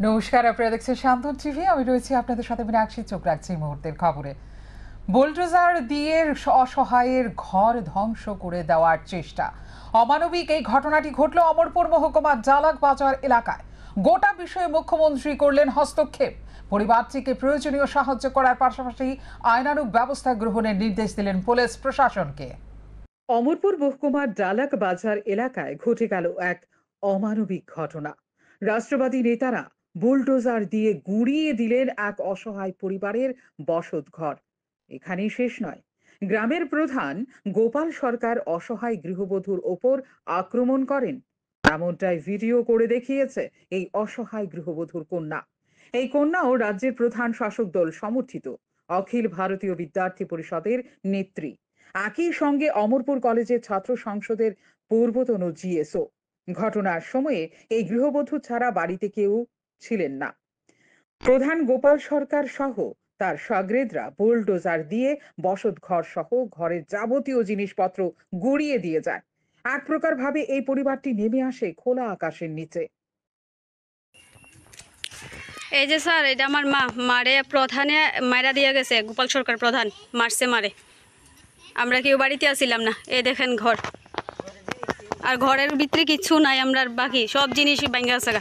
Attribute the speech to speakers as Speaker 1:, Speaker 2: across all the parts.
Speaker 1: নমস্কার, আপনারা দেখছেন শান্তন টিভি। আমি রয়েছি আপনাদের সাথে মীনাক্ষী। চোখ রাখছি মুহূর্তের খবরে। বুলডোজার দিয়ে অসহায়ের ঘর ধ্বংস করে দেওয়ার চেষ্টা। অমানবিক এই ঘটনাটি ঘটল অমরপুর মহকুমার জালাক বাজার এলাকায়। গোটা বিষয়ে মুখ্যমন্ত্রী করলেন হস্তক্ষেপ। পরিবারটিকে প্রয়োজনীয় সাহায্য করার পাশাপাশি আইনানুগ ব্যবস্থা গ্রহণের নির্দেশ দিলেন পুলিশ প্রশাসনকে।
Speaker 2: অমরপুর মহকুমার ডালাক বাজার এলাকায় ঘটে গেল এক অমানবিক ঘটনা। রাষ্ট্রবাদী নেতারা বুলডোজার দিয়ে গুঁড়িয়ে দিলেন এক অসহায় পরিবারের বসত ঘর। এখানেই শেষ নয়, গ্রামের প্রধান গোপাল সরকার অসহায় গৃহবধূর ওপর আক্রমণ করেন। এমনটাই ভিডিও করে দেখিয়েছে এই অসহায় গৃহবধূর কন্যা। এই কন্যাও রাজ্যের প্রধান শাসক দল সমর্থিত অখিল ভারতীয় বিদ্যার্থী পরিষদের নেত্রী। একই সঙ্গে অমরপুর কলেজের ছাত্র সংসদের পূর্বতন জিএসও। ঘটনার সময়ে এই গৃহবধূ ছাড়া বাড়িতে কেউ ছিলেন না। প্রধান গোপাল সরকার সহ তার সাগরেদরা বুলডোজার দিয়ে বসত ঘর সহ ঘরের যাবতীয় জিনিসপত্র গুঁড়িয়ে দিয়ে যায়। এক প্রকার ভাবে এই পরিবারটি নেমে আসে খোলা আকাশের নিচে।
Speaker 3: এই যে স্যার, এটা আমার মারে প্রধানে মায়েরা দিয়ে গেছে। গোপাল সরকার প্রধান মারছে মারে। আমরা কেউ বাড়িতে আসিলাম না। এই দেখেন ঘর, আর ঘরের ভিতরে কিচ্ছু নাই। আমরা বাকি সব জিনিসই ভাঙ্গা আছে,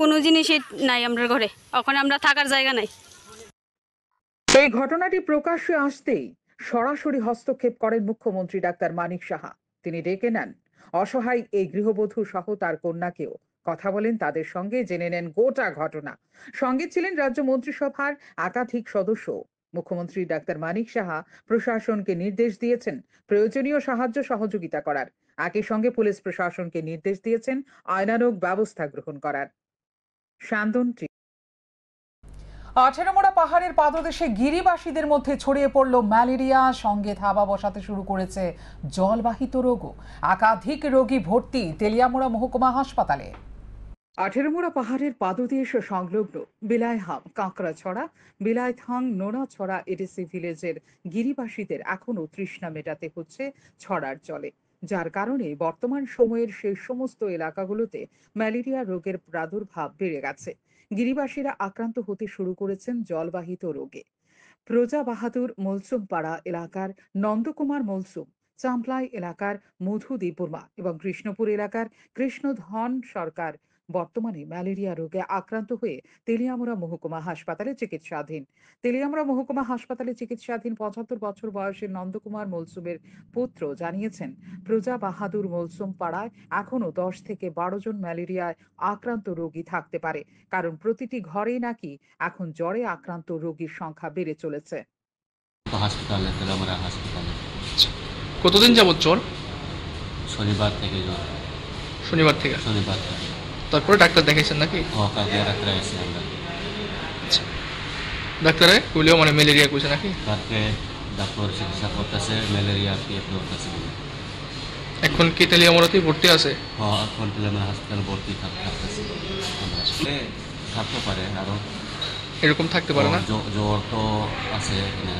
Speaker 3: কোনো জিনিসই নাই আমরা ঘরে। ওখানে আমরা থাকার জায়গা নাই।
Speaker 2: এই ঘটনাটি প্রকাশ্যে আসতেই সরাসরি হস্তক্ষেপ করেন মুখ্যমন্ত্রী ডাক্তার মানিক সাহা। তিনি ডেকে নেন অসহায় এই গৃহবধূ সহ তার কন্যাকেও, কথা বলেন তাদের সঙ্গে, জেনে নেন গোটা ঘটনা। সঙ্গে ছিলেন রাজ্য মন্ত্রিসভার একাধিক সদস্য। মুখ্যমন্ত্রী ডাক্তার মানিক সাহা প্রশাসনকে নির্দেশ দিয়েছেন প্রয়োজনীয় সাহায্য সহযোগিতা করার। একই সঙ্গে পুলিশ প্রশাসনকে নির্দেশ দিয়েছেন আইনানুগ ব্যবস্থা গ্রহণ করার। শান্তন।
Speaker 1: আঠেরোমোড়া পাহাড়ের পাদদেশে গিরিবাসীদের মধ্যে ছড়িয়ে পড়ল ম্যালেরিয়া। সঙ্গে থাবা বসাতে শুরু করেছে জলবাহিত রোগও। একাধিক রোগী ভর্তি তেলিয়ামুড়া মহকুমা হাসপাতালে।
Speaker 2: আঠেরোমোড়া পাহাড়ের পাদদেশ সংলগ্ন বিলাইহাম, কাঁকড়াছড়া, বিলাইথাং, নোনাছড়া এডিসি ভিলেজের গিরিবাসীদের এখনো তৃষ্ণা মেটাতে হচ্ছে ছড়ার জলে, যার কারণে বর্তমান সময়ের সেই সমস্ত এলাকাগুলোতে ম্যালেরিয়া রোগের প্রাদুর্ভাব বেড়ে গেছে। গিরিবাসীরা আক্রান্ত হতে শুরু করেছেন জলবাহিত রোগে। প্রজা বাহাদুর মলসুমপাড়া এলাকার নন্দকুমার মলসুম, চাম্পলাই এলাকার মধু দেববর্মা এবং কৃষ্ণপুর এলাকার কৃষ্ণধন সরকার বর্তমানে ম্যালেরিয়া রোগে আক্রান্ত হয়ে তেলিয়ামুড়া মহকুমা হাসপাতালে চিকিৎসাধীন। তেলিয়ামুড়া মহকুমা হাসপাতালে চিকিৎসাধীন ৭৫ বছর বয়সের নন্দকুমার মলসুমের পুত্র জানিয়েছেন, প্রজা বাহাদুর মলসুম পাড়ায় এখনো ১০ থেকে ১২ জন ম্যালেরিয়ায় আক্রান্ত রোগী থাকতে পারে, কারণ প্রতিটি ঘরেই নাকি এখন জ্বরে আক্রান্ত রোগীর সংখ্যা বেড়ে চলেছে।
Speaker 4: হাসপাতালে তেলামারা হাসপাতালে
Speaker 5: কতদিন যাবত জ্বর?
Speaker 4: শনিবার থেকে জ্বর।
Speaker 5: শনিবার থেকে?
Speaker 4: শনিবার থেকে।
Speaker 5: তারপরে ডাক্তার দেখাইছেন নাকি?
Speaker 4: কালকে ডাক্তার এসে আমরা।
Speaker 5: আচ্ছা, ডাক্তারে কইলেও মানে ম্যালেরিয়া কইছে নাকি?
Speaker 4: কালকে ডাক্তার চিকিৎসা করতেছে, ম্যালেরিয়া কি করতেছে।
Speaker 5: এখন কি তেলিয়ামুড়াতে ভর্তি আছে?
Speaker 4: এখন তেলামারা হাসপাতালে ভর্তি থাকতেছে। আমরা থাকতে পারে আরও
Speaker 5: এরকম থাকতে পারে না?
Speaker 4: জ্বর তো আছে এখানে।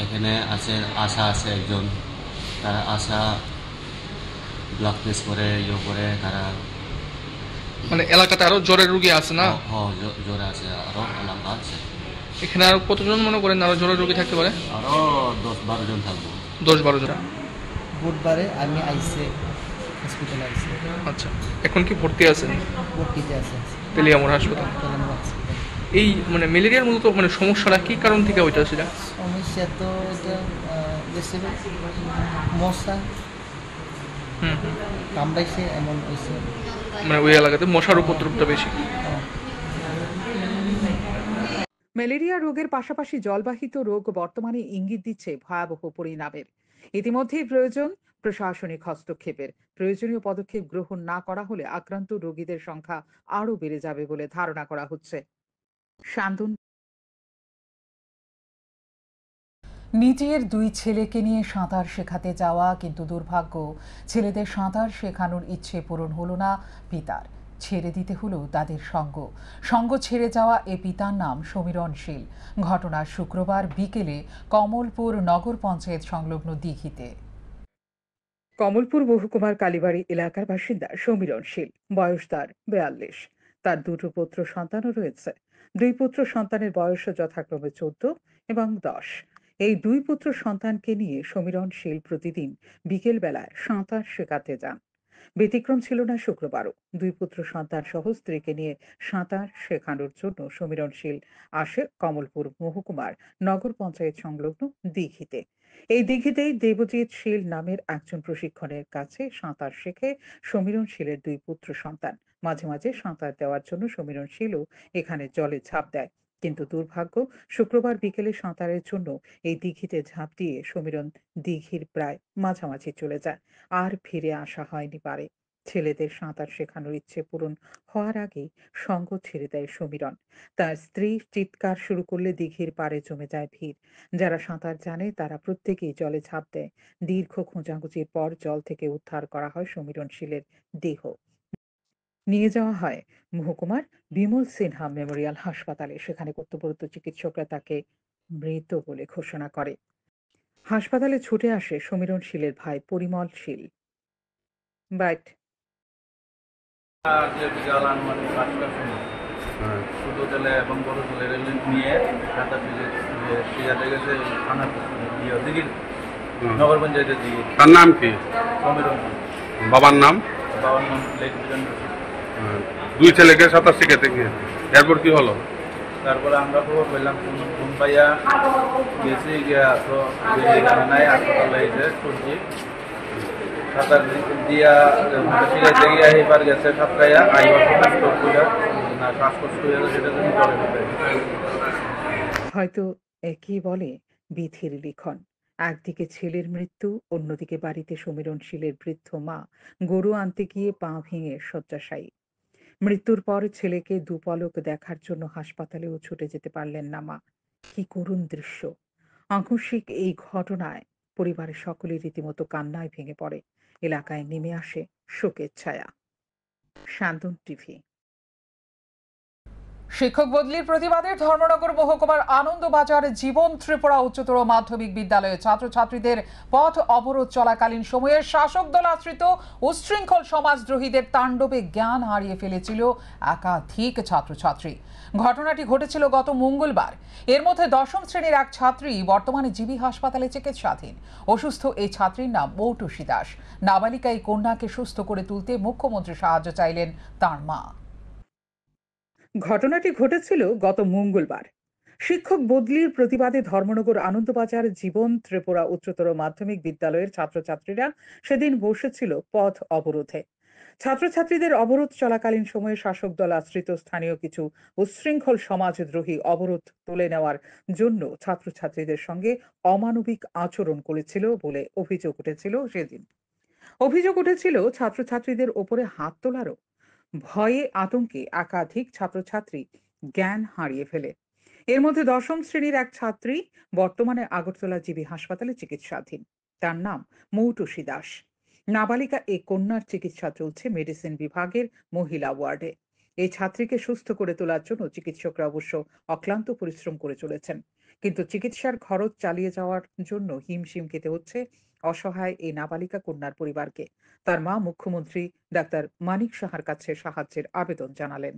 Speaker 4: এখানে আছে আশা আছে একজন, তারা আশা ব্লাড টেস্ট করে করে তারা
Speaker 5: মানে এলাকাতে আরো জ্বরের রোগী আছে না?
Speaker 4: জ্বর আছে, আরো এলাকা আছে।
Speaker 5: এখানে আরো কতজন মনে করেন আরো জ্বরের রোগী থাকতে পারে?
Speaker 4: আরো ১০-১২ জন থাকবো।
Speaker 5: ১০-১২ জন।
Speaker 6: বুধবারে আমি আইসে হসপিটালে আইসে।
Speaker 5: আচ্ছা, এখন কি ভর্তি আছেন?
Speaker 6: ভর্তিতে আছে
Speaker 5: তেলিয়ামুড়া হাসপাতাল। এই মানে ম্যালেরিয়ার মতো তো মানে সমস্যাটা কি কারণ থেকে হইতেছে?
Speaker 6: সমস্যা তো এটা বেশি মশা কামড়াইছে, এমন হয়েছে।
Speaker 5: মানে ওই এলাকাতে মশার উপদ্রবটা বেশি।
Speaker 2: ম্যালেরিয়া রোগের পাশাপাশি জলবাহিত রোগ বর্তমানে ইঙ্গিত দিচ্ছে ভয়াবহ পরিণামের। ইতিমধ্যেই প্রয়োজন প্রশাসনিক হস্তক্ষেপের। প্রয়োজনীয় পদক্ষেপ গ্রহণ না করা হলে আক্রান্ত রোগীদের সংখ্যা আরও বেড়ে যাবে বলে ধারণা করা হচ্ছে। শান্তন।
Speaker 1: নিজের দুই ছেলেকে নিয়ে সাঁতার শেখাতে যাওয়া, কিন্তু দুর্ভাগ্য, ছেলেদের সাঁতার শেখানোর ইচ্ছে পূরণ হলো না পিতার। ছেড়ে দিতে হলো তাদের সঙ্গ ছেড়ে যাওয়া এ পিতার নাম সমীরণ শীল। ঘটনা শুক্রবার বিকেলে কমলপুর নগর পঞ্চায়েত সংলগ্ন দিঘিতে।
Speaker 2: কমলপুর মহকুমার কালীবাড়ি এলাকার বাসিন্দা সমীরণ শীল, বয়স তার ৪২। তার দুটো পুত্র সন্তানও রয়েছে। দুই পুত্র সন্তানের বয়স যথাক্রমে 14 এবং 10। এই দুই পুত্র সন্তানকে নিয়ে সমীরণ শীল প্রতিদিন বিকেল বেলায় সাঁতার শেখাতে যান। ব্যতিক্রম ছিল না শুক্রবারও। দুই পুত্র সন্তান সহ স্ত্রীকে নিয়ে সাঁতার শেখানোর জন্য সমীরণ শীল আসে কমলপুর মহকুমার নগর পঞ্চায়েত সংলগ্ন দিঘিতে। এই দিঘিতেই দেবজিৎ শীল নামের একজন প্রশিক্ষণের কাছে সাঁতার শেখে সমীরণ শীলের দুই পুত্র সন্তান। মাঝে মাঝে সাঁতার দেওয়ার জন্য সমীরণ শীলও এখানে জলে ঝাঁপ দেয়। কিন্তু দুর্ভাগ্য, শুক্রবার বিকেলে সাঁতারের জন্য এই দিঘিতে ঝাঁপ দিয়ে সমীরণ দিঘির প্রায় মাঝামাঝি চলে যায়। আর ফিরে আসা হয়নি পারে। ছেলেদের সাঁতার শেখানোর ইচ্ছে পূরণ হওয়ার আগেই সঙ্গ ছেড়ে দেয় সমীরণ। তার স্ত্রী চিৎকার শুরু করলে দিঘির পাড়ে জমে যায় ভিড়। যারা সাঁতার জানে তারা প্রত্যেকেই জলে ঝাঁপ দেয়। দীর্ঘ খোঁজাখুঁজির পর জল থেকে উদ্ধার করা হয় সমীরণ শীলের দেহ। নিয়ে যাওয়া হয় মহকুমার বিমল সিনহা মেমোরিয়াল হাসপাতালে। সেখানে কর্তব্যরত চিকিৎসকরা তাকে মৃত বলে ঘোষণা করে। হাসপাতালে ছুটে আসে সমীরণ শীলের ভাই পরিমল শীল। বাট
Speaker 7: বিকাল আনুমানিক 5টার সময় ছোট ছেলে এবং বড় ছেলের নিয়ে সাঁতার শিখাতে গেছে থানার দিঘির নগর পঞ্চায়েতের দিকে।
Speaker 8: তার নাম কি?
Speaker 7: সমীরণ।
Speaker 8: বাবার নাম?
Speaker 7: বাবার নাম লেক বীরেন্দ্র শীল।
Speaker 8: দুই ছেলেকে সাঁতার শিখাতে গিয়ে এরপর কি হলো?
Speaker 7: তারপরে আমরা খবর পেলাম ঘুম পাইয়া গেছি গিয়া তো এখানে নাই, হাসপাতাল লাগছে সবজি সাঁতার দিয়া শিখাইতে গিয়া এবার গেছে সাঁতরাইয়া আইবার না শ্বাসকষ্ট হয়ে গেছে, সেটা জন্য জলে ঢুকে।
Speaker 2: হয়তো একই বলে বিধির লিখন। একদিকে ছেলের মৃত্যু, অন্যদিকে বাড়িতে সমীরণ শীলের বৃদ্ধ মা গরু আনতে গিয়ে পা ভেঙে শয্যাশায়ী। মৃত্যুর পর ছেলেকে দুপলক দেখার জন্য হাসপাতালেও ছুটে যেতে পারলেন না মা। কি করুণ দৃশ্য! আকস্মিক এই ঘটনায় পরিবারের সকলে রীতিমতো কান্নায় ভেঙে পড়ে। এলাকায় নেমে আসে শোকের ছায়া। শান্তন টিভি।
Speaker 1: শিক্ষক বদলির প্রতিবাদে ধর্মনগর মহকুমার আনন্দবাজার জীবন ত্রিপুরা উচ্চতর মাধ্যমিক বিদ্যালয়ে ছাত্রছাত্রীদের পথ অবরোধ চলাকালীন সময়ে শাসক দল আশ্রিত উচ্ছৃঙ্খল সমাজদ্রোহীদের তাণ্ডবে জ্ঞান হারিয়ে ফেলেছিল একাধিক ছাত্রছাত্রী। ঘটনাটি ঘটেছিল গত মঙ্গলবার। এর মধ্যে 10ম শ্রেণীর এক ছাত্রী বর্তমানে জিবি হাসপাতালে চিকিৎসাধীন। অসুস্থ এই ছাত্রীর নাম মৌটুসী দাস। নাবালিকা এই কন্যাকে সুস্থ করে তুলতে মুখ্যমন্ত্রী সাহায্য চাইলেন তার মা।
Speaker 2: ঘটনাটি ঘটেছিল গত মঙ্গলবার। শিক্ষক বদলির প্রতিবাদে ধর্মনগর আনন্দবাজার জীবন ত্রিপুরা উচ্চতর মাধ্যমিক বিদ্যালয়ের ছাত্রছাত্রীরা সেদিন বসেছিল পথ অবরোধে। ছাত্রছাত্রীদের অবরোধ চলাকালীন সময়ে শাসক দল আশ্রিত স্থানীয় কিছু উচ্ছৃঙ্খল সমাজদ্রোহী অবরোধ তুলে নেওয়ার জন্য ছাত্রছাত্রীদের সঙ্গে অমানবিক আচরণ করেছিল বলে অভিযোগ উঠেছিল সেদিন। অভিযোগ উঠেছিল ছাত্রছাত্রীদের ওপরে হাত তোলারও। ভয়ে আতঙ্কে একাধিক ছাত্রছাত্রী জ্ঞান হারিয়ে ফেলে। এর মধ্যে 10ম শ্রেণীর এক ছাত্রী বর্তমানে আগরতলা জিবি হাসপাতালে চিকিৎসাধীন। তার নাম মৌটুসী দাস। নাবালিকা এই কন্যার চিকিৎসা চলছে মেডিসিন বিভাগের মহিলা ওয়ার্ডে। এই ছাত্রীকে সুস্থ করে তোলার জন্য চিকিৎসকরা অবশ্য অক্লান্ত পরিশ্রম করে চলেছেন। কিন্তু চিকিৎসার খরচ চালিয়ে যাওয়ার জন্য হিমশিম খেতে হচ্ছে অসহায় এই নাবালিকা কন্যার পরিবারকে। তার মা মুখ্যমন্ত্রী ডাক্তার মানিক সাহার কাছে সাহায্যের আবেদন জানালেন।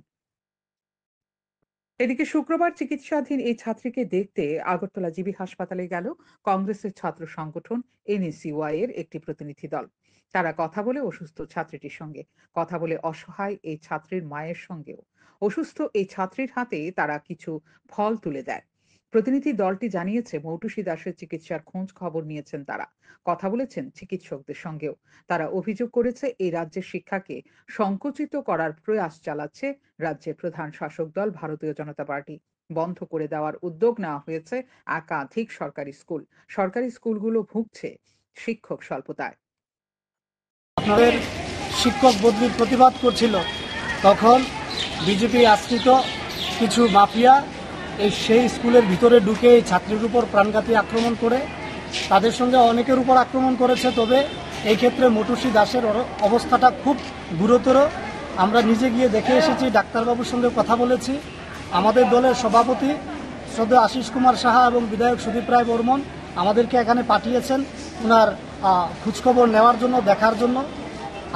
Speaker 2: এদিকে শুক্রবার চিকিৎসাধীন এই ছাত্রীকে দেখতে আগরতলা জিবি হাসপাতালে গেল কংগ্রেসের ছাত্র সংগঠন NSUI এর একটি প্রতিনিধি দল। তারা কথা বলে অসুস্থ ছাত্রীটির সঙ্গে, কথা বলে অসহায় এই ছাত্রীর মায়ের সঙ্গেও। অসুস্থ এই ছাত্রীর হাতে তারা কিছু ফল তুলে দেয়। প্রতিনিধি দলটি জানিয়েছে মৌটুসী দাসের চিকিৎসার খোঁজ খবর নিয়েছেন তারা, কথা বলেছেন চিকিৎসকদের সঙ্গেও। তারা অভিযোগ করেছে এই রাজ্যের শিক্ষাকে সংকুচিত করার প্রয়াস চালাচ্ছে রাজ্যের প্রধান শাসক দল ভারতীয় জনতা পার্টি। বন্ধ করে দেওয়ার উদ্যোগ নেওয়া হয়েছে একাধিক সরকারি স্কুল। সরকারি স্কুলগুলো ভুগছে শিক্ষক স্বল্পতায়।
Speaker 9: আপনাদের শিক্ষক বদলির প্রতিবাদ করছিল, তখন বিজেপি আশ্রিত কিছু মাফিয়া সেই স্কুলের ভিতরে ঢুকে এই ছাত্রীর উপর প্রাণঘাতী আক্রমণ করে তাদের সঙ্গে অনেকের উপর আক্রমণ করেছে। তবে এই ক্ষেত্রে মৌটুসী দাসের অবস্থাটা খুব গুরুতর। আমরা নিজে গিয়ে দেখে এসেছি, ডাক্তারবাবুর সঙ্গে কথা বলেছি। আমাদের দলের সভাপতি শ্রদ্ধেয় আশিস কুমার সাহা এবং বিধায়ক সুদীপ রায় বর্মন আমাদেরকে এখানে পাঠিয়েছেন ওনার খোঁজখবর নেওয়ার জন্য, দেখার জন্য।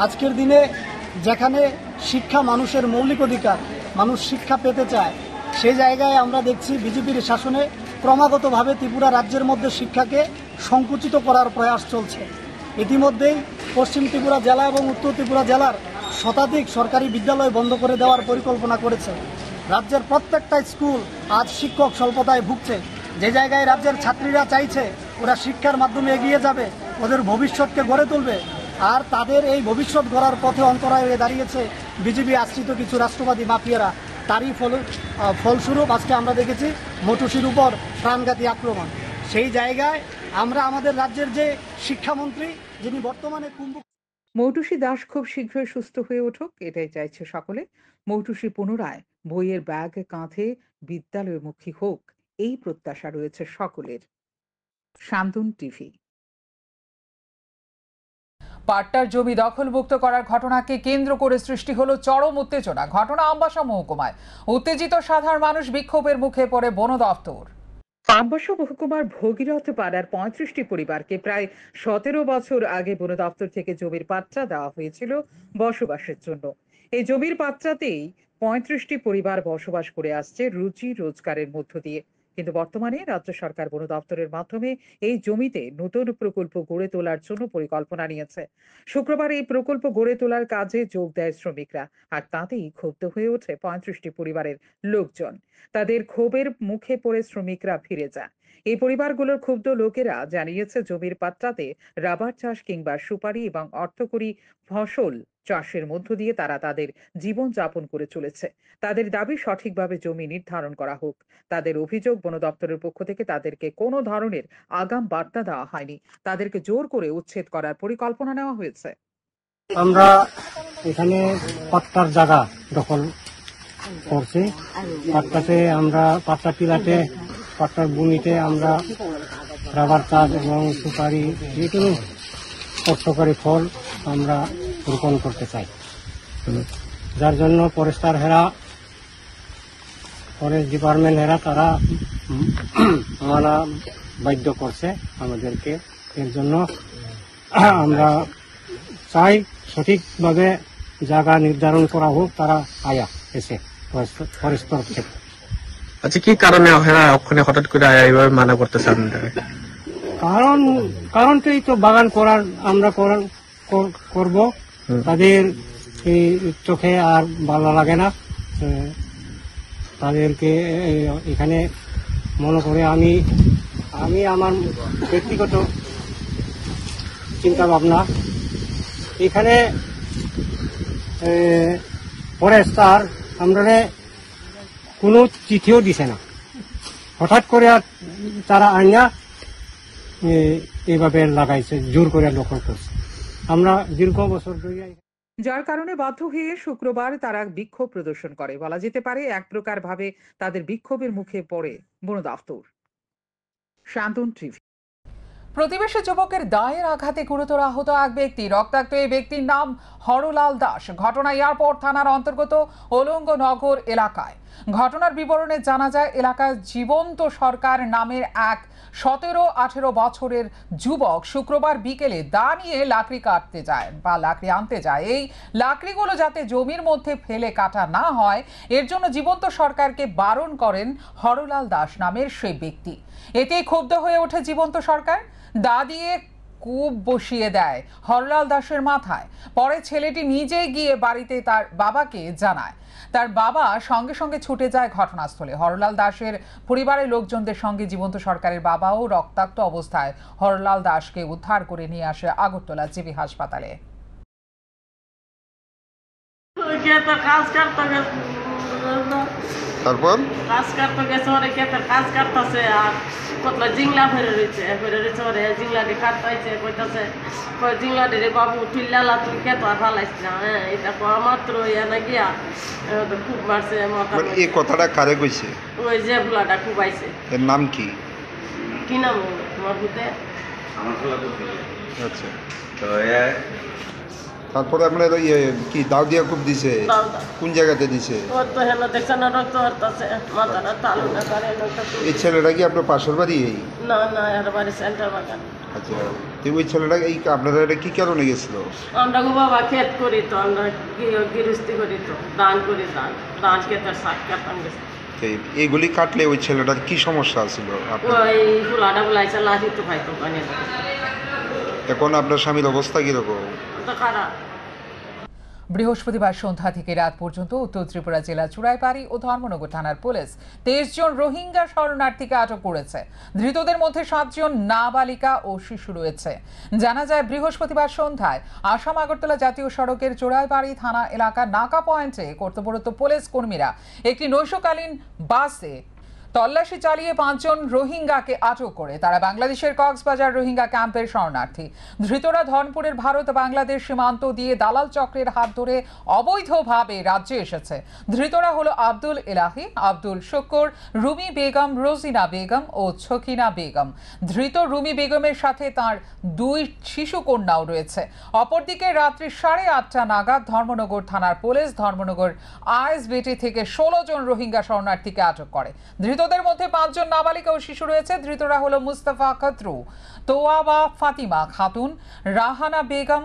Speaker 9: আজকের দিনে যেখানে শিক্ষা মানুষের মৌলিক অধিকার, মানুষ শিক্ষা পেতে চায়, সেই জায়গায় আমরা দেখছি বিজেপির শাসনে ক্রমাগতভাবে ত্রিপুরা রাজ্যের মধ্যে শিক্ষাকে সংকুচিত করার প্রয়াস চলছে। ইতিমধ্যেই পশ্চিম ত্রিপুরা জেলা এবং উত্তর ত্রিপুরা জেলার শতাধিক সরকারি বিদ্যালয় বন্ধ করে দেওয়ার পরিকল্পনা করেছে। রাজ্যের প্রত্যেকটা স্কুল আজ শিক্ষক স্বল্পতায় ভুগছে। যে জায়গায় রাজ্যের ছাত্রীরা চাইছে ওরা শিক্ষার মাধ্যমে এগিয়ে যাবে, ওদের ভবিষ্যৎকে গড়ে তুলবে, আর তাদের এই ভবিষ্যৎ গড়ার পথে অন্তরায় হয়ে দাঁড়িয়েছে বিজেপি আশ্রিত কিছু রাষ্ট্রবাদী মাফিয়ারা। তারই ফলস্বরূপ আজকে আমরা দেখেছি মটুসির উপর প্রাণঘাতী আক্রমণ। সেই জায়গায় আমরা আমাদের রাজ্যের যে শিক্ষামন্ত্রী, যিনি বর্তমানে
Speaker 2: মৌটুসী দাস খুব শীঘ্রই সুস্থ হয়ে উঠুক, এটাই চাইছে সকলে। মৌটুসী পুনরায় বইয়ের ব্যাগ কাঁধে বিদ্যালয়মুখী হোক, এই প্রত্যাশা রয়েছে সকলের। শান্তন টিভি।
Speaker 1: পাট্টার জমি দখলমুক্ত করার ঘটনাকে কেন্দ্র করে সৃষ্টি হলো চরম উত্তেজনা। ঘটনা আমবাসা মহকুমায়। উত্তেজিত সাধারণ মানুষ বিক্ষোভের মুখে পড়ে বন দফতর।
Speaker 2: আমবাসা মহকুমার ভগীরথ পাড়ার 35টি পরিবারকে প্রায় 17 বছর আগে বন দপ্তর থেকে জমির পাট্টা দেওয়া হয়েছিল বসবাসের জন্য। এই জমির পাট্টাতেই 35টি পরিবার বসবাস করে আসছে রুজি রোজগারের মধ্য দিয়ে। কিন্তু বর্তমানে রাজ্য সরকার বন দপ্তরের মাধ্যমে এই জমিতে নতুন প্রকল্প গড়ে তোলার জন্য পরিকল্পনা নিয়েছে। শুক্রবার এই প্রকল্প গড়ে তোলার কাজে যোগ দেয় শ্রমিকরা, আর তাতেই ক্ষুব্ধ হয়ে ওঠে 35টি পরিবারের লোকজন। তাদের ক্ষোভের মুখে পড়ে শ্রমিকরা ফিরে যায়। এই পরিবারগুলোর ক্ষুব্ধ লোকেরা জানিয়েছে জমির পাট্টাতে রাবার চাষ কিংবা সুপারি এবং অর্থকরী ফসল চাষের মধ্য দিয়ে তারা তাদের জীবন যাপন করে চলেছে। তাদের দাবি সঠিকভাবে জমি নির্ধারণ করা হোক। তাদের অভিযোগ বন দপ্তরের পক্ষ থেকে তাদেরকে কোনো ধরনের আগাম বার্তা দেওয়া হয়নি, তাদেরকে জোর করে উচ্ছেদ করার পরিকল্পনা নেওয়া হয়েছে।
Speaker 9: আমরা এখানে পাট্টার জায়গা দখল করছি। পাট্টাতে আমরা পাট্টা টিলাতে পাট্টার ভূমিতে আমরা রাবার চাষ এবং সুপারি যে কোনো অর্থকরী ফল আমরা রোপণ করতে চাই, যার জন্য ফরেস্টার হেরা, ফরেস্ট ডিপার্টমেন্ট হেরা তারা মানা বাধ্য করছে আমাদেরকে। এর জন্য আমরা চাই সঠিকভাবে জায়গা নির্ধারণ করা হোক। তারা আয়া এসে ফরেস্টার থেকে।
Speaker 5: আচ্ছা, কি কারণে ওখানে হঠাৎ করে আয়া এইভাবে মানা করতেছে আপনাদের?
Speaker 9: কারণটাই তো বাগান করার আমরা করব, তাদের এই চোখে আর ভালো লাগে না। তাদেরকে এখানে মনে করে আমি আমার ব্যক্তিগত চিন্তা ভাবনা, এখানে ফরেস্টার আমরা কোনো চিঠিও দিছে না, হঠাৎ করে তারা আইনা এইভাবে লাগাইছে, জোর করে দখল করছে। আমরা দীর্ঘ বছর ধরে,
Speaker 2: যার কারণে বাধ্য হয়ে শুক্রবার তারা বিক্ষোভ প্রদর্শন করে। বলা যেতে পারে এক প্রকার ভাবে তাদের বিক্ষোভের মুখে পড়ে বন দফতর। শান্তন টিভি।
Speaker 1: প্রতিবেশী যুবকের দায়ের আঘাতে গুরুতর আহত এক ব্যক্তি। রক্তাক্ত এই ব্যক্তির নাম হরলাল দাস। ঘটনা এয়ারপোর্ট থানার অন্তর্গত অলঙ্গনগর এলাকায়। ঘটনার বিবরণে জানা যায়, এলাকার জীবন্ত সরকার নামের এক 17-18 বছরের যুবক শুক্রবার বিকেলে দা নিয়ে লাকড়ি কাটতে যায় বা লাকড়ি আনতে যায়। এই লাকড়িগুলো যাতে জমির মধ্যে ফেলে কাটা না হয়, এর জন্য জীবন্ত সরকারকে বারণ করেন হরলাল দাস নামের সেই ব্যক্তি। এতেই ক্ষুব্ধ হয়ে ওঠে জীবন্ত সরকার, দা দিয়ে কূপ বসিয়ে দেয় হরলাল দাসের মাথায়। পরে ছেলেটি নিজে গিয়ে বাড়িতে তার বাবাকে জানায়। তার বাবা সঙ্গে সঙ্গে ছুটে যায় ঘটনাস্থলে। হরলাল দাসের পরিবারের লোকজনদের সঙ্গে জীবন্ত সরকারের বাবাও রক্তাক্ত অবস্থায় হরলাল দাসকে উদ্ধার করে নিয়ে আসে আগরতলা জিবি হাসপাতালে।
Speaker 10: তারপর
Speaker 11: কাজ করতে গেছে, ওরে ক্ষেতের কাজ করতেছে, আর কতলা জিংলা ফেরে রয়েছে ওরে জিংলাটি কাটতেছে, কইতাছে জিংলাটি রে বাবু তুই লালা তুই ক্ষেত আর ফালাইস না। হ্যাঁ, এটা কোয়া মাত্র না গিয়া খুব মারছে।
Speaker 10: এই কথাটা কারে কইছে?
Speaker 11: ওই যে বুলাটা খুব আইছে।
Speaker 10: এর নাম কি?
Speaker 11: কি নাম তোমার বুতে?
Speaker 10: আচ্ছা, তো তারপরে আপনার কি দাও দিয়া খুব দিছে? কোন জায়গাতে দিছে? এই ছেলেটা কি আপনার পাশের বাড়ি?
Speaker 11: না না, এর বাড়ি সেন্টার বাগান।
Speaker 10: আচ্ছা, তো ওই ছেলেটা এই আপনারা এটা কি কারণে গেছিল?
Speaker 11: আমরা গো বাবা ক্ষেত করি তো, আমরা গৃহস্থী করি তো, দান করি, ধান খেতের শাক কাটতাম গেছে।
Speaker 10: এইগুলি কাটলে ওই ছেলেটার কি সমস্যা ছিল?
Speaker 11: ওই ফুলাটা বুলাইছে লাঠি তো খাইতো পানি।
Speaker 10: এখন আপনার স্বামীর অবস্থা কিরকম?
Speaker 11: খারাপ।
Speaker 1: বৃহস্পতিবার সন্ধ্যা থেকে রাত পর্যন্ত উত্তর ত্রিপুরা জেলা চুড়াইপাড়ি ও ধর্মনগর থানার পুলিশ 23 জন রোহিঙ্গা শরণার্থীকে আটক করেছে। ধৃতদের মধ্যে 7 জন নাবালিকা ও শিশু রয়েছে। জানা যায় বৃহস্পতিবার সন্ধ্যায় আসাম আগরতলা জাতীয় সড়কের চুড়াইপাড়ি থানা এলাকার নাকা পয়েন্টে কর্তব্যরত পুলিশ কর্মীরা একটি নৈশকালীন বাসে তল্লাশি চালিয়ে 5 জন রোহিঙ্গাকে আটক করে। তারা বাংলাদেশের কক্সবাজার রোহিঙ্গা ক্যাম্পের শরণার্থী। ধৃতরা ধনপুরের ভারত বাংলাদেশ সীমান্ত দিয়ে দালাল চক্রের হাত ধরে অবৈধভাবে রাজ্যে এসেছে। ধৃতরা হলো আব্দুল ইলাহি, আব্দুল শুকুর, রুমি বেগম, রোজিনা বেগম ও ছকিনা বেগম। ধৃত রুমি বেগমের সাথে তার 2 শিশু কন্যাও রয়েছে। অপরদিকে রাত্রি 8:30 নাগাদ ধর্মনগর থানার পুলিশ ধর্মনগর আইএসবিটি থেকে 16 জন রোহিঙ্গা শরণার্থীকে আটক করে। ধৃতদের মধ্যে 5 জন নাবালিকা ও শিশু রয়েছে। ধৃতরা হলো মুস্তাফা খত্রু, তোয়াবা ফাতিমা খাতুন, রাহানা বেগম,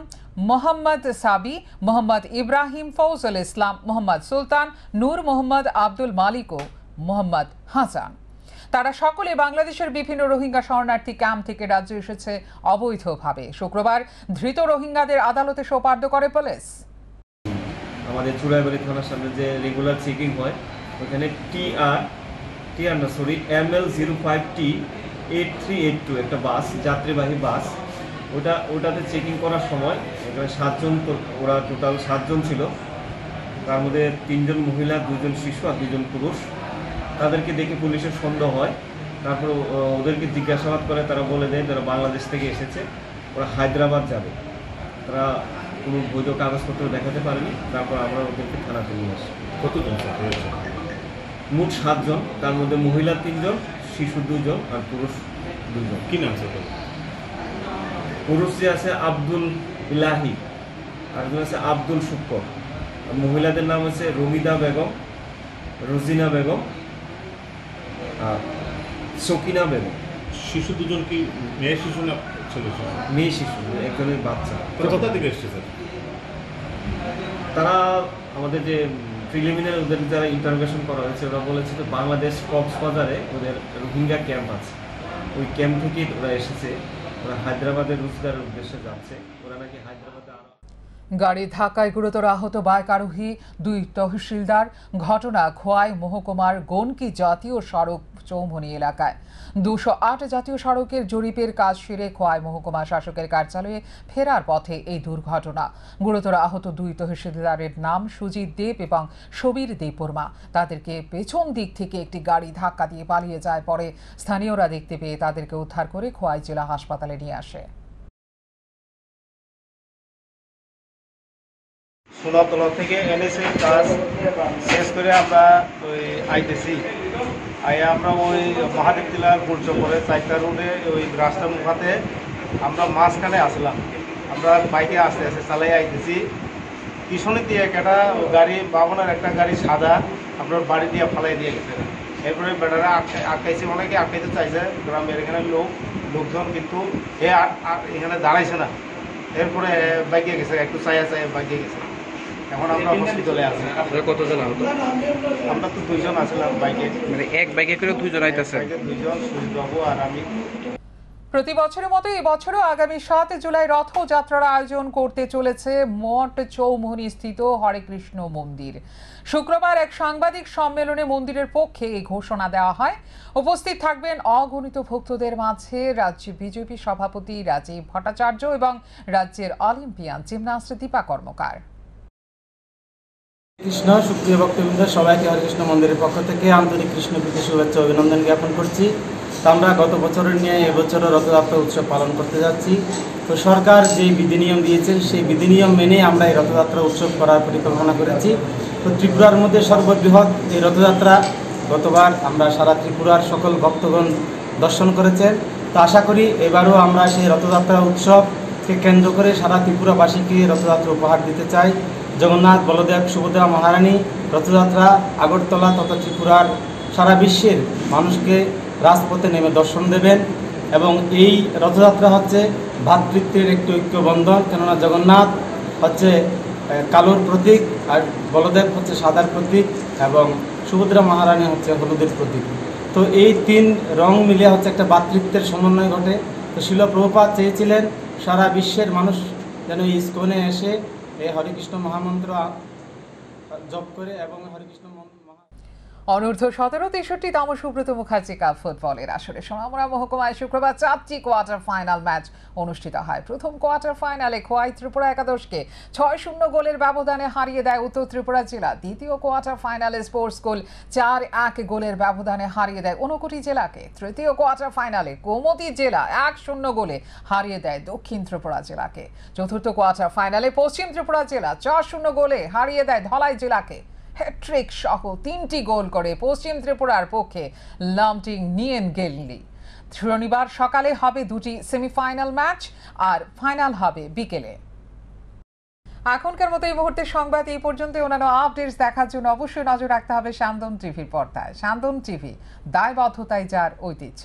Speaker 1: মোহাম্মদ সাবি, মোহাম্মদ ইব্রাহিম, ফৌজুল ইসলাম, মোহাম্মদ সুলতান, নূর মোহাম্মদ, আব্দুল মালিক ও মোহাম্মদ হাসান। তারা সকলে বাংলাদেশের বিভিন্ন রোহিঙ্গা শরণার্থী ক্যাম্প থেকে রাজ্যে এসেছে অবৈধভাবে। শুক্রবার ধৃত রোহিঙ্গাদের আদালতে সোপর্দ করে পুলিশ।
Speaker 12: আমাদের চুড়াইবাড়ি থানার সামনে যে রেগুলার চেকিং হয় ওখানে ML05T8382 একটা বাস, যাত্রীবাহী বাস, ওটাতে চেকিং করার সময় এখানে 7 জন, ওরা টোটাল 7 জন ছিল। তার মধ্যে 3 জন মহিলা, 2 জন শিশু আর 2 জন পুরুষ। তাদেরকে দেখে পুলিশের সন্দেহ হয়। তারপর ওদেরকে জিজ্ঞাসাবাদ করে, তারা বলে দেয় তারা বাংলাদেশ থেকে এসেছে, ওরা হায়দ্রাবাদ যাবে। তারা কোনো বৈধ কাগজপত্র দেখাতে পারেনি। তারপর আমরা ওদেরকে থানাতে নিয়ে আসি।
Speaker 8: কতজন?
Speaker 12: মোট 7 জন, তার মধ্যে মহিলা 3 জন, শিশু 2 জন আর পুরুষ 2 জন।
Speaker 8: কি নাম স্যার?
Speaker 12: পুরুষ যে আছে আব্দুল ইলাহি, আর আছে আব্দুল শুক্কর। আর মহিলাদের নাম আছে রমিদা বেগম, রোজিনা বেগম আর সকিনা বেগম।
Speaker 8: শিশু 2 জন কি মেয়ে শিশু না ছেলে শিশু?
Speaker 12: মেয়ে শিশু, একজনের বাচ্চা।
Speaker 8: কোথা থেকে এসছে স্যার?
Speaker 12: তারা আমাদের যে প্রিলিমিনারি ওদের যারা ইন্টারোগেশন করা হয়েছে ওরা বলেছে যে বাংলাদেশ কক্সবাজারে ওদের রোহিঙ্গা ক্যাম্প আছে, ওই ক্যাম্প থেকেই ওরা এসেছে। ওরা হায়দ্রাবাদের রোজগারের উদ্দেশ্যে যাচ্ছে। ওরা নাকি হায়দ্রাবাদে
Speaker 1: গাড়ি ধাক্কায় গুরুতর আহত বাইক আরোহী 2 তহসিলদার। ঘটনা খোয়াই মহকুমার গনকি জাতীয় সড়ক চৌমনি এলাকায়। 208 জাতীয় সড়কের জরিপের কাজ সেরে খোয়াই মহকুমা শাসকের কার্যালয়ে ফেরার পথে এই দুর্ঘটনা। গুরুতর আহত 2 তহসিলদারের নাম সুজিত দেব এবং সবির দেববর্মা। তাদেরকে পেছন দিক থেকে একটি গাড়ি ধাক্কা দিয়ে পালিয়ে যায়। পরে স্থানীয়রা দেখতে পেয়ে তাদেরকে উদ্ধার করে খোয়াই জেলা হাসপাতালে নিয়ে আসে।
Speaker 13: সোনাতলা থেকে এনএসএ কাজ শেষ করে আমরা ওই আইতেছি। আমরা ওই মহাদেব টিলার পূর্য করে 4টা রোডে ওই রাস্তার মুখাতে আমরা মাঝখানে আসলাম। আমরা বাইকে আস্তে আস্তে চালাই আইতেছি। পিছনে দিয়ে একটা গাড়ি, বাবনের একটা গাড়ি সাদা আপনার বাড়ি দিয়ে ফালাই দিয়ে গেছে। এরপরে বেটারা আটকাইছে, অনেকে আটকাইতে চাইছে গ্রামের এখানে লোকজন, কিন্তু এখানে দাঁড়াইছে না। এরপরে বাইকে গেছে, একটু চাইয়া বাইকে গেছে। এখন আমরা হসপিটালে আছি।
Speaker 5: কতজন আহত?
Speaker 13: আমরা তো 2 জন আসলাম বাইকে।
Speaker 5: মানে এক বাইকে করে 2 জন আইতাছে?
Speaker 13: 2 জন, সুজিতবাবু আর আমি।
Speaker 1: প্রতি বছরের মতো এবছরও আগামী 7 জুলাই রথযাত্রার আয়োজন করতে চলেছে মঠ চৌমুহনী স্থিত হরে কৃষ্ণ মন্দির। শুক্রবার এক সাংবাদিক সম্মেলনে মন্দিরের পক্ষে এই ঘোষণা দেওয়া হয়। উপস্থিত থাকবেন অগণিত ভক্তদের মাঝে রাজ্য বিজেপি সভাপতি রাজীব ভট্টাচার্য এবং রাজ্যের অলিম্পিয়ান জিমনাস্ট দীপা কর্মকার।
Speaker 14: কৃষ্ণ সুপ্রিয় ভক্তবৃন্দ, সবাইকে হরেকৃষ্ণ মন্দিরের পক্ষ থেকে আন্তরিক কৃষ্ণপ্রীতি শুভেচ্ছা অভিনন্দন জ্ঞাপন করছি। তো আমরা গত বছরের নিয়ে এবছরও রথযাত্রা উৎসব পালন করতে যাচ্ছি। তো সরকার যে বিধিনিয়ম দিয়েছেন সেই বিধিনিয়ম মেনে আমরা এই রথযাত্রা উৎসব করার পরিকল্পনা করেছি। তো ত্রিপুরার মধ্যে সর্ববৃহৎ এই রথযাত্রা গতবার আমরা সারা ত্রিপুরার সকল ভক্তগণ দর্শন করেছেন। তো আশা করি এবারও আমরা সেই রথযাত্রা উৎসবকে কেন্দ্র করে সারা ত্রিপুরাবাসীকে রথযাত্রা উপহার দিতে চাই। জগন্নাথ, বলদেব, সুভদ্রা মহারানী রথযাত্রা আগরতলা তথা ত্রিপুরার সারা বিশ্বের মানুষকে রাজপথে নেমে দর্শন দেবেন। এবং এই রথযাত্রা হচ্ছে ভ্রাতৃত্বের একটি ঐক্যবন্ধন, কেননা জগন্নাথ হচ্ছে কালোর প্রতীক, আর বলদেব হচ্ছে সাদার প্রতীক এবং সুভদ্রা মহারানী হচ্ছে হলুদের প্রতীক। তো এই 3 রং মিলিয়ে হচ্ছে একটা ভ্রাতৃত্বের সমন্বয় ঘটে। তো শিল প্রভুপাদ চেয়েছিলেন সারা বিশ্বের মানুষ যেন এই ইস্কনে এসে এই হরেকৃষ্ণ মহামন্ত্র জপ করে এবং হরেকৃষ্ণ
Speaker 1: অনূর্ধ্ব 17 63তম সুব্রত মুখার্জি কাপ ফুটবলের আসরে সোনামুড়া মহকুমায় শুক্রবার 4টি কোয়ার্টার ফাইনাল ম্যাচ অনুষ্ঠিত হয়। প্রথম কোয়ার্টার ফাইনালে খোয়াই ত্রিপুরা একাদশকে 6-0 গোলের ব্যবধানে হারিয়ে দেয় উত্তর ত্রিপুরা জেলা। দ্বিতীয় কোয়ার্টার ফাইনালে স্পোর্টস স্কুল 4-1 গোলের ব্যবধানে হারিয়ে দেয় ঊনকোটি জেলাকে। তৃতীয় কোয়ার্টার ফাইনালে গোমতী জেলা 1-0 গোলে হারিয়ে দেয় দক্ষিণ ত্রিপুরা জেলাকে। চতুর্থ কোয়ার্টার ফাইনালে পশ্চিম ত্রিপুরা জেলা 4-0 গোলে হারিয়ে দেয় ধলাই জেলাকে। হ্যাট্রিক সহ 3টি গোল করে পশ্চিম ত্রিপুরার পক্ষে লামটিং নিয়েন গেললি। শনিবার সকালে হবে 2টি সেমিফাইনাল ম্যাচ আর ফাইনাল হবে বিকেলে। এখনকার মতো এই মুহূর্তে সংবাদ এই পর্যন্ত। অন্যান্য আপডেটস দেখার জন্য অবশ্যই নজর রাখতে হবে সান্দন টিভির পর্দায়। সান্দন টিভি, দায়বদ্ধতায় যার ঐতিহ্য।